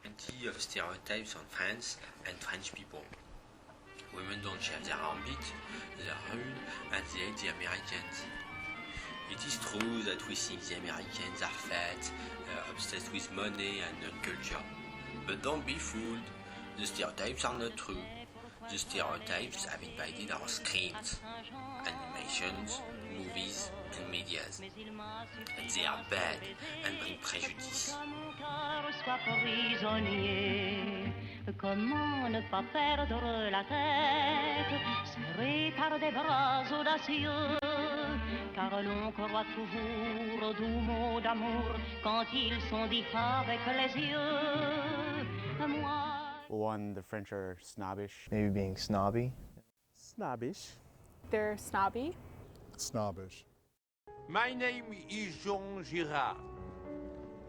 Plenty of stereotypes on France and French people. Women don't share their armpit, they're rude, and they hate the Americans. It is true that we think the Americans are fat, obsessed with money and non-culture. But don't be fooled, the stereotypes are not true. The stereotypes have invaded our screens, animations, movies and medias. And they are bad and bring prejudice. Comment ne pas perdre la tête, serré par des bras audacieux, car l'on croit toujours aux doux mots d'amour quand ils sont dits avec les yeux. Moi. One, the French are snobbish. Maybe being snobby. Snobbish. They're snobby. Snobbish. My name is Jean Girard,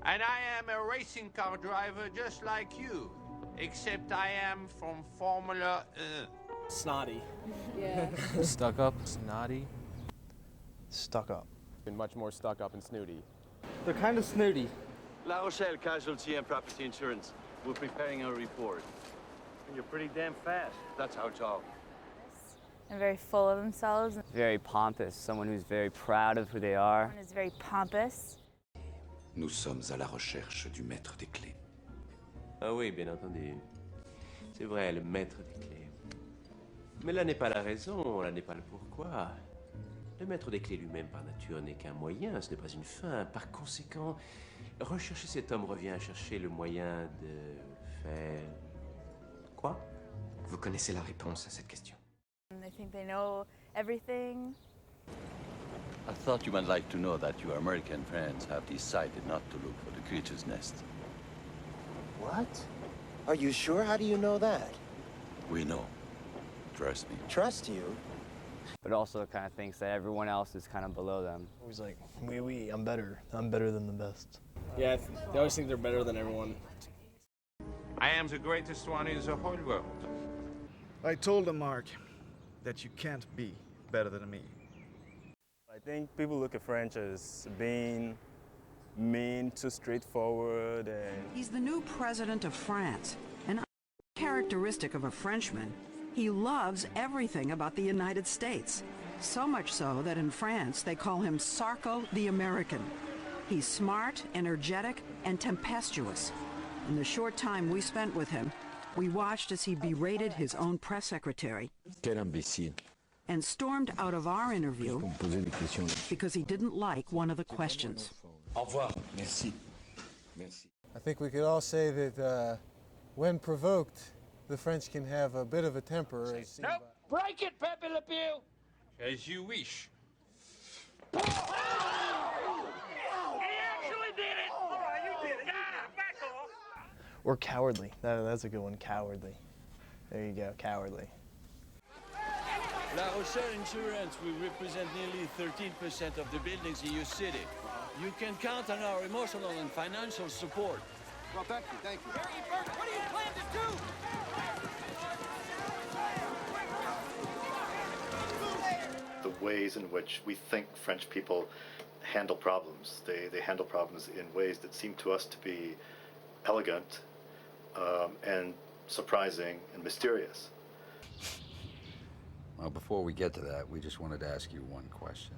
and I am a racing car driver just like you, except I am from Formula 1. Snotty. Yeah. Stuck up. Snotty. Stuck up. And much more stuck up and snooty. They're kind of snooty. La Rochelle Casualty and Property Insurance. We're preparing a report. You're pretty damn fast. That's how tall. And very full of themselves. Very pompous, someone who's very proud of who they are. Someone is very pompous. Nous sommes à la recherche du maître des clés. Ah oui, bien entendu. C'est vrai, le maître des clés. Mais là n'est pas la raison, là n'est pas le pourquoi. Le maître des clés lui-même par nature n'est qu'un moyen, ce n'est pas une fin. Par conséquent, rechercher cet homme revient à chercher le moyen de faire... Quoi? Vous connaissez la réponse à cette question. They think they know everything. I thought you might like to know that your American friends have decided not to look for the creature's nest. What? Are you sure? How do you know that? We know. Trust me. Trust you? But also kind of thinks that everyone else is kind of below them. Always like, oui, I'm better. I'm better than the best. Yeah, they always think they're better than everyone. I am the greatest one in the whole world. I told him, Mark, that you can't be better than me. I think people look at French as being mean, too straightforward, and... He's the new president of France. An characteristic of a Frenchman, he loves everything about the United States. So much so that in France they call him Sarko the American. He's smart, energetic, and tempestuous. In the short time we spent with him, we watched as he berated his own press secretary. Quel imbécile. And stormed out of our interview because he didn't like one of the questions. Au revoir. Merci. Merci. I think we could all say that when provoked, the French can have a bit of a temper. Nope. Break it, Pepe Le Pew. As you wish. He actually did it. All right, you did it. Back off. Or cowardly. That's a good one, cowardly. There you go, cowardly. La Rochelle Insurance, we represent nearly 13% of the buildings in your city. You can count on our emotional and financial support. Well, thank you, thank you. Harry Burke, what do you plan to do? The ways in which we think French people handle problems. They handle problems in ways that seem to us to be elegant and surprising and mysterious. Well, before we get to that, we just wanted to ask you one question.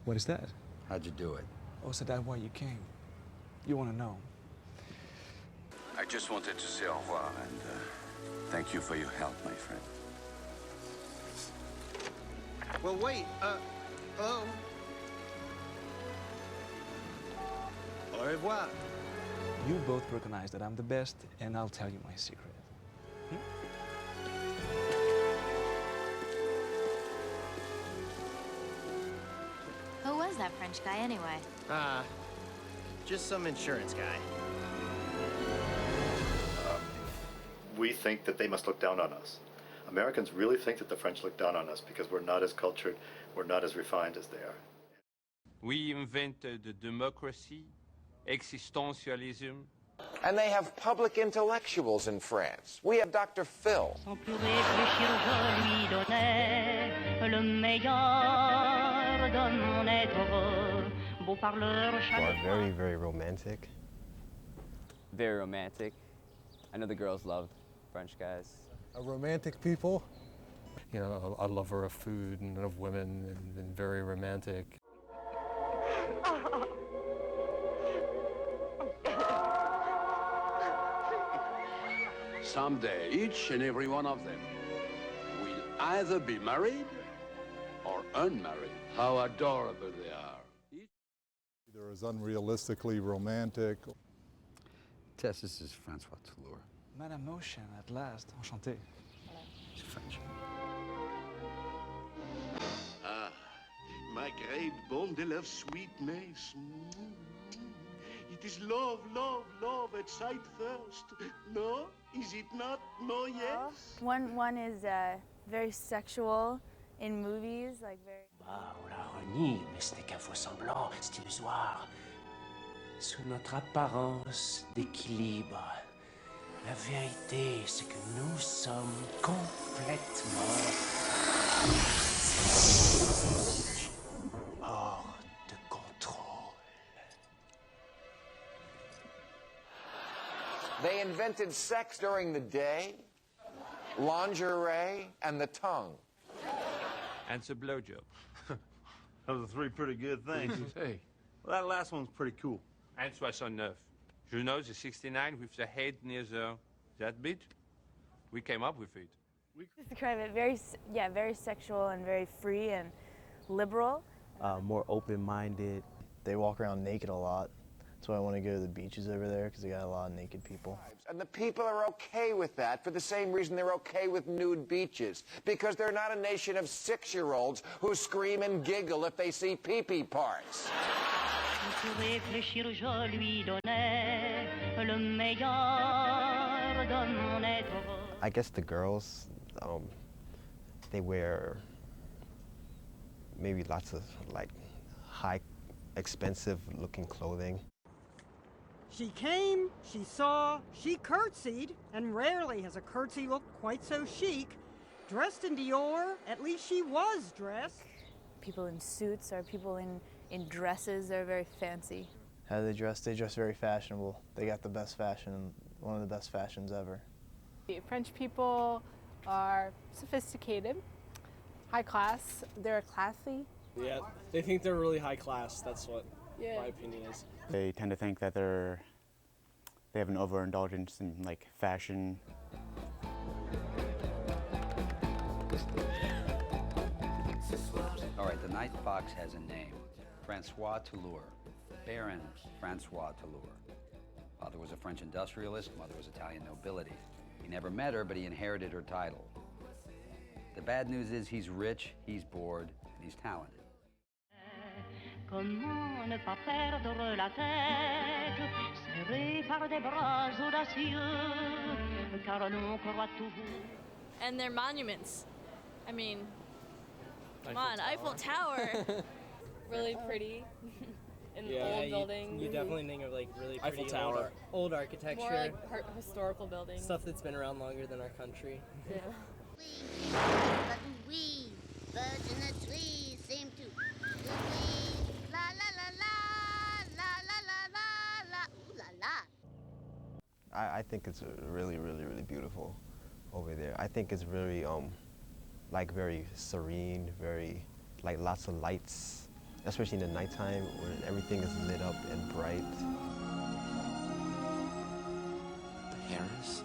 What is that? How'd you do it? Oh, so that's why you came. You want to know. I just wanted to say au revoir and thank you for your help, my friend. Well, wait, hello? Au revoir. You both recognize that I'm the best, and I'll tell you my secret. Who was that French guy anyway? Just some insurance guy. We think that they must look down on us. Americans really think that the French look down on us because we're not as cultured, we're not as refined as they are. We invented democracy, existentialism. And they have public intellectuals in France. We have Dr. Phil. Are very, very romantic. Very romantic. I know the girls love French guys. A romantic people. You know, a lover of food and of women and very romantic. Someday, each and every one of them will either be married or unmarried. How adorable they are. They're as unrealistically romantic. Tess, this is Francois Toulour. Madame Ocean, at last. Enchanté. He's French. Ah, my great bundle of sweetness. It is love, love, love at sight first. No? Is it not? No, yes? One is very sexual in movies, like very... Bah, on l'a renie, mais ce n'est qu'un faux semblant, c'est illusoire. Sous notre apparence d'équilibre, la vérité, c'est que nous sommes complètement hors de contrôle. They invented sex during the day, lingerie, and the tongue. And it's a blowjob. Those are three pretty good things. Hey. Well, that last one's pretty cool. And 69. You know the 69 with the head near that bit? We came up with it. Describe it very sexual and very free and liberal. More open-minded. They walk around naked a lot. That's why I want to go to the beaches over there, because they got a lot of naked people. And the people are okay with that for the same reason they're okay with nude beaches. Because they're not a nation of 6-year-olds who scream and giggle if they see pee-pee parts. Pour réfléchir, je lui donnais le meilleur de mon être. I guess the girls, they wear maybe lots of like high, expensive looking clothing. She came, she saw, she curtsied, and rarely has a curtsy looked quite so chic. Dressed in Dior, at least she was dressed. People in suits or people in dresses, they're very fancy. How do they dress? They dress very fashionable. They got the best fashion, one of the best fashions ever. French people are sophisticated, high class, they're classy. Yeah, they think they're really high class, that's what my opinion is. They tend to think that they have an overindulgence in like fashion. All right, the night fox has a name. Francois Toulour. Baron Francois Toulour. Father was a French industrialist, mother was Italian nobility. He never met her, but he inherited her title. The bad news is he's rich, he's bored, and he's talented. Comment ne pas perdre la tête, serré par des bras audacieux, car l'on croit toujours. And their monuments. I mean, come on, Eiffel Tower. Really pretty. In old buildings. You definitely think of like really pretty Eiffel Tower. Old architecture. More like historical buildings. Stuff that's been around longer than our country. Yeah. But we, birds in the trees, seem to la la la la la la la la ooh la la. I think it's really, really, really beautiful over there. I think it's very, like very serene, very, like lots of lights, especially in the nighttime when everything is lit up and bright. Paris?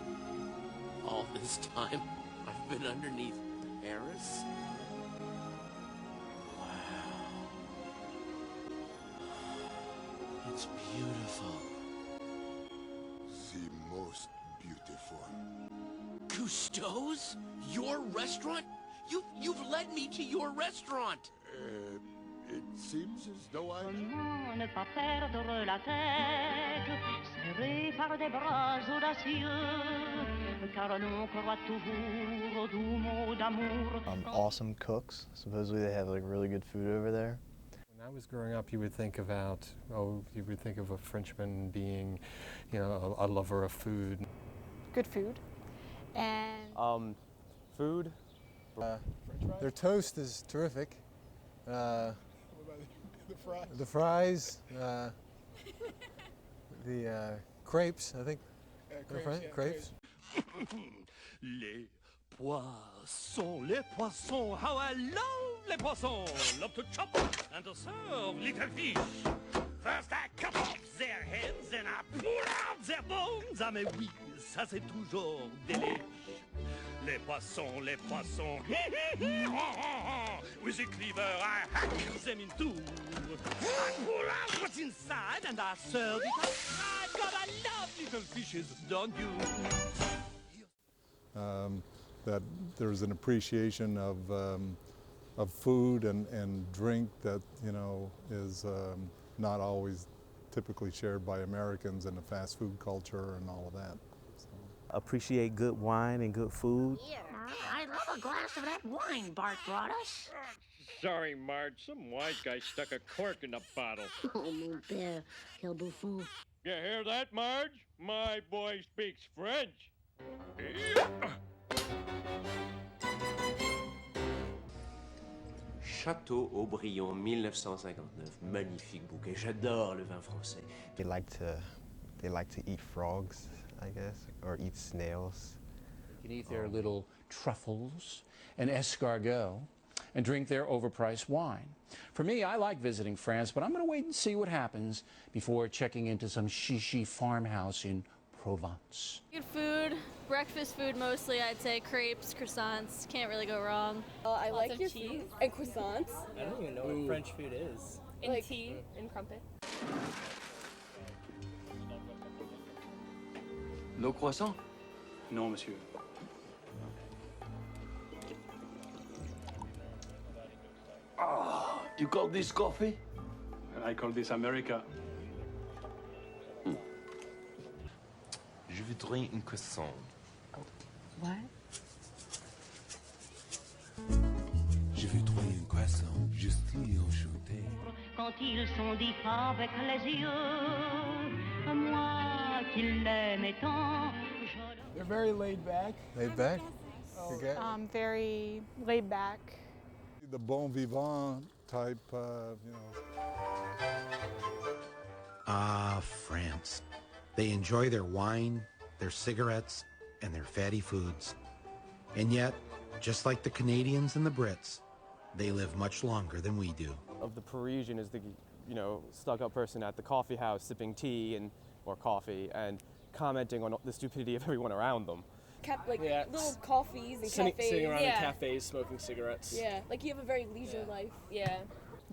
All this time, I've been underneath Paris? Wow. It's beautiful. The most beautiful. Cousteau's? Your restaurant? You've led me to your restaurant. It seems as though I... Comment ne pas perdre la tête, serré par des bras audacieux, car l'on croit toujours aux doux mots d'amour. Awesome cooks. Supposedly they have like really good food over there. When I was growing up, you would think about, you would think of a Frenchman being, you know, a lover of food. Good food. And Food. Their toast is terrific. What about the fries? The fries, the crepes. I think Crepes? Les poissons, how I love les poissons. Love to chop and to serve little fish. First I cut off their heads and I pull out their bones. Ah mais oui, ça c'est toujours délice. Les poissons, with a cleaver I hack them in two. I pull out what's inside and I serve it outside. God, I love little fishes, don't you? That there's an appreciation of food and drink that, you know, is not always typically shared by Americans in the fast food culture and all of that. Appreciate good wine and good food. Here, I'd love a glass of that wine Bart brought us. Sorry, Marge. Some white guy stuck a cork in the bottle. Oh, mon père, quel bouffon. You hear that, Marge? My boy speaks French. Château Aubryon, 1959. Magnifique bouquet. J'adore le vin français. They like to eat frogs, I guess, or eat snails. You can eat their little truffles and escargot and drink their overpriced wine. For me, I like visiting France, but I'm going to wait and see what happens before checking into some chichi farmhouse in Provence. Good food, breakfast food mostly, I'd say. Crepes, croissants, can't really go wrong. I Lots like of your cheese. food. And croissants. I don't even know what French food is. And Like- tea and crumpet. No croissant? Non, monsieur. Ah, you call this coffee? I call this America. Je voudrais une croissant. What? Je voudrais une croissant. Je suis enchanté. Quand ils sont dits avec les yeux, moi qui l'aimais tant, They're very laid back. Laid back? Very laid back. The bon vivant type, you know. Ah, France. They enjoy their wine, their cigarettes, and their fatty foods. And yet, just like the Canadians and the Brits, they live much longer than we do. Of the Parisian is the, you know, stuck-up person at the coffee house sipping tea or coffee and commenting on the stupidity of everyone around them. Little coffees and Sitting cafes. around in cafes, smoking cigarettes. Yeah, like you have a very leisure life. Yeah.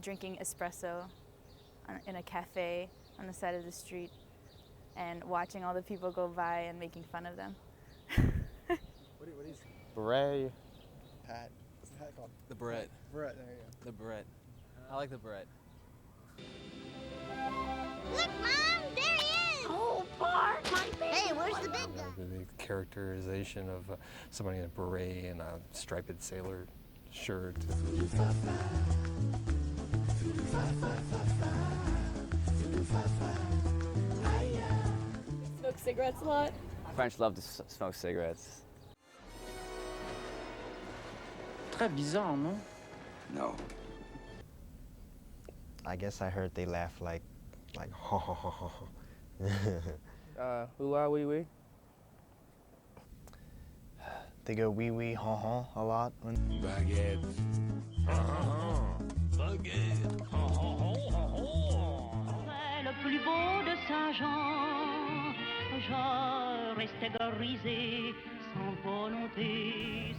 Drinking espresso in a cafe on the side of the street and watching all the people go by and making fun of them. What is Beret. hat? What's the hat called? The Beret. Beret, there you go. The Beret. I like the Beret. Look, Mom, there he is! Oh, Bart, my baby! Hey, where's the big guy? The characterization of somebody in a beret and a striped sailor shirt. Smoke cigarettes a lot. French love to smoke cigarettes. Très bizarre, non? No. I guess I heard they laugh like ha ha ha ha ha. Hula wee wee. They go wee wee ha ha a lot. Baguette. Baguette. C'est le plus beau de Saint-Jean. Je restais grisé sans volonté.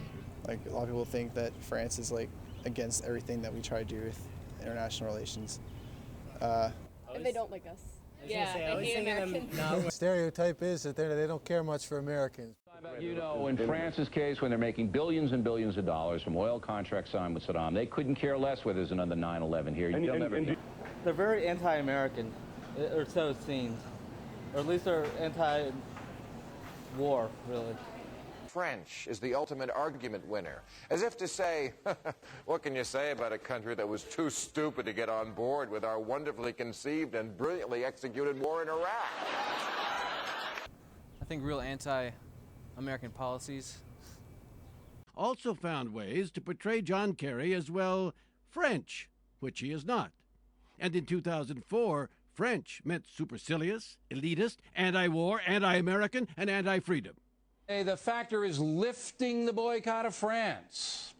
Like, a lot of people think that France is like against everything that we try to do with international relations. And they don't like us. Yeah, they hate Americans. The stereotype is that they don't care much for Americans. You know, in France's case, when they're making billions and billions of dollars from oil contracts signed with Saddam, they couldn't care less whether there's another 9/11 here. They're very anti-American, or so it seems. Or at least they're anti-war, really. French is the ultimate argument winner, as if to say, what can you say about a country that was too stupid to get on board with our wonderfully conceived and brilliantly executed war in Iraq? I think real anti-American policies. Also found ways to portray John Kerry as, well, French, which he is not. And in 2004, French meant supercilious, elitist, anti-war, anti-American, and anti-freedom. The factor is lifting the boycott of France.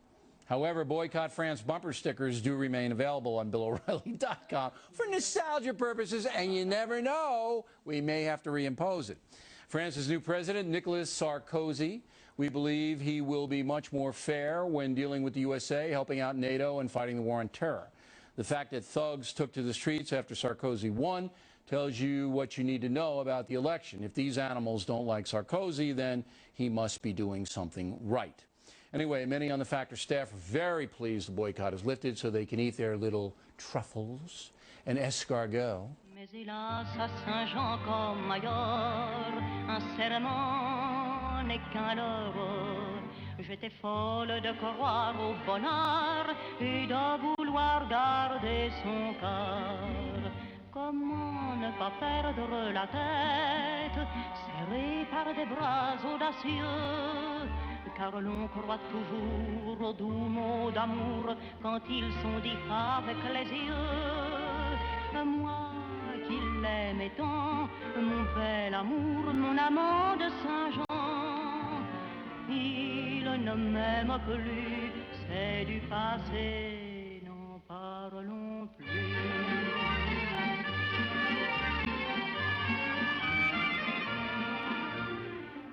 However, Boycott France bumper stickers do remain available on BillO'Reilly.com for nostalgia purposes, and you never know, we may have to reimpose it. France's new president, Nicolas Sarkozy, we believe he will be much more fair when dealing with the USA, helping out NATO, and fighting the war on terror. The fact that thugs took to the streets after Sarkozy won tells you what you need to know about the election. If these animals don't like Sarkozy, then he must be doing something right. Anyway, many on the Factor staff are very pleased the boycott is lifted so they can eat their little truffles and escargot. Mais hélas, à Saint-Jean comme ailleurs, un serment n'est qu'un leurre. J'étais folle de croire au bonheur et de vouloir garder son cœur. Comment ne pas perdre la tête, serré par des bras audacieux, car l'on croit toujours aux doux mots d'amour quand ils sont dits avec les yeux. Moi qui l'aimais tant, mon bel amour, mon amant de Saint-Jean, il ne m'aime plus, c'est du passé, n'en parlons plus.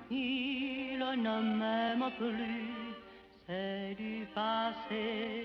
Il ne m'aime plus, c'est du passé,